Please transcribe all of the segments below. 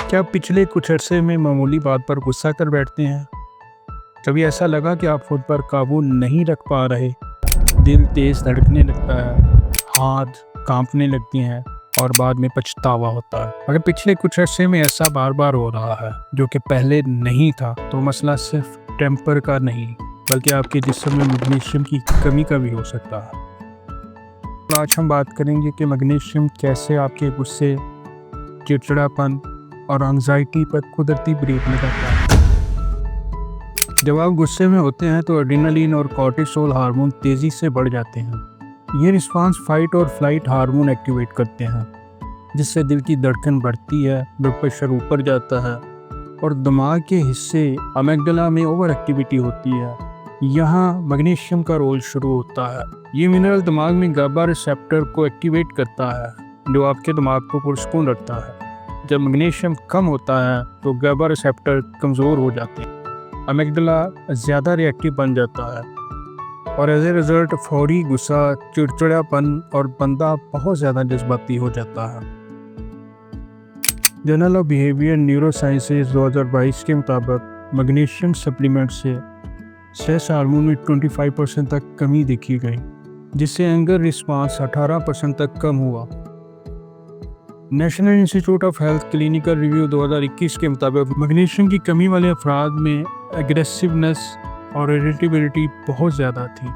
क्या आप पिछले कुछ अरसे में मामूली बात पर गुस्सा कर बैठते हैं? कभी ऐसा लगा कि आप खुद पर काबू नहीं रख पा रहे? दिल तेज धड़कने लगता है, हाथ कांपने लगती हैं और बाद में पछतावा होता है। अगर पिछले कुछ अरसे में ऐसा बार बार हो रहा है जो कि पहले नहीं था, तो मसला सिर्फ टेम्पर का नहीं बल्कि आपके जिस्म में मैग्नीशियम की कमी का भी हो सकता है। तो आज हम बात करेंगे कि मैग्नीशियम कैसे आपके गुस्से, चिड़चिड़ापन और एंजाइटी पर कुदरती ब्रेक लगाता है। जब आप गुस्से में होते हैं तो एड्रेनालिन और कॉर्टिसोल हार्मोन तेज़ी से बढ़ जाते हैं। ये रिस्पांस फाइट और फ्लाइट हार्मोन एक्टिवेट करते हैं, जिससे दिल की धड़कन बढ़ती है, ब्लड प्रेशर ऊपर जाता है और दिमाग के हिस्से अमेगडाला में ओवर एक्टिविटी होती है। यहाँ मैग्नीशियम का रोल शुरू होता है। ये मिनरल दिमाग में गाबा रिसेप्टर को एक्टिवेट करता है, जो आपके दिमाग को पुरस्कून रखता है। जब मैग्नीशियम कम होता है तो गाबा रिसेप्टर कमज़ोर हो जाते हैं, अमेगडाला ज़्यादा रिएक्टिव बन जाता है और एज ए रिज़ल्ट फौरी गुस्सा, चिड़चिड़ापन और बंदा बहुत ज़्यादा जज्बाती हो जाता है। जर्नल ऑफ बिहेवियर न्यूरोसाइंसेज 2022 के मुताबिक मैग्नीशियम सप्लीमेंट से स्ट्रेस हार्मोन में 25% तक कमी देखी गई, जिससे एंगर रिस्पांस 18% तक कम हुआ। National institute of health clinical review 2021 के मुताबिक मैग्नीशियम की कमी वाले अफराद में एग्रेसिवनेस और इरिटेबिलिटी बहुत ज़्यादा थी।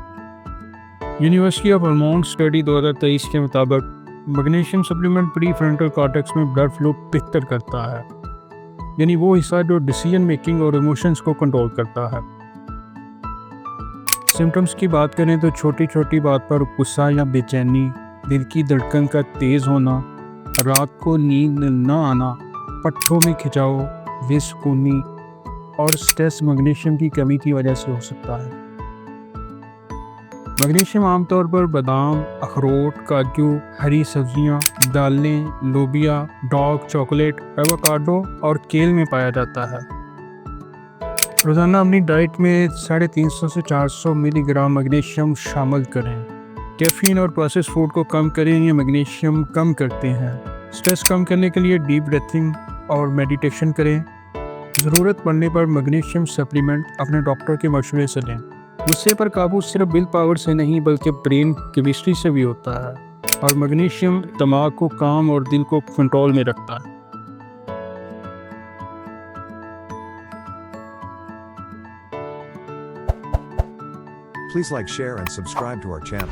यूनिवर्सिटी ऑफ वर्मोंट स्टडी 2023 के मुताबिक magnesium supplement pre frontal cortex में ब्लड फ्लो बेहतर करता है, यानी वो हिस्सा जो डिसीजन मेकिंग और इमोशंस को कंट्रोल करता है। सिम्टम्स की बात करें तो छोटी छोटी बात पर गुस्सा या बेचैनी, दिल की धड़कन का तेज़ होना, रात को नींद न आना, पट्टों में खिंचाव, बेसुकूनी और स्ट्रेस मैग्नीशियम की कमी की वजह से हो सकता है। मैग्नीशियम आमतौर पर बादाम, अखरोट, काजू, हरी सब्जियां, दालें, लोबिया, डार्क चॉकलेट, एवोकाडो और केल में पाया जाता है। रोज़ाना अपनी डाइट में 350 से 400 मिलीग्राम मैग्नीशियम शामिल करें। कैफीन और प्रोसेस्ड फूड को कम करें, ये मैग्नीशियम कम करते हैं। स्ट्रेस कम करने के लिए डीप ब्रीथिंग और मेडिटेशन करें। ज़रूरत पड़ने पर मैग्नीशियम सप्लीमेंट अपने डॉक्टर के मशवरे से लें। गुस्से पर काबू सिर्फ विल पावर से नहीं बल्कि ब्रेन केमिस्ट्री से भी होता है और मैग्नीशियम दिमाग को काम और दिल को कंट्रोल में रखता है। Please like, share and subscribe to our channel.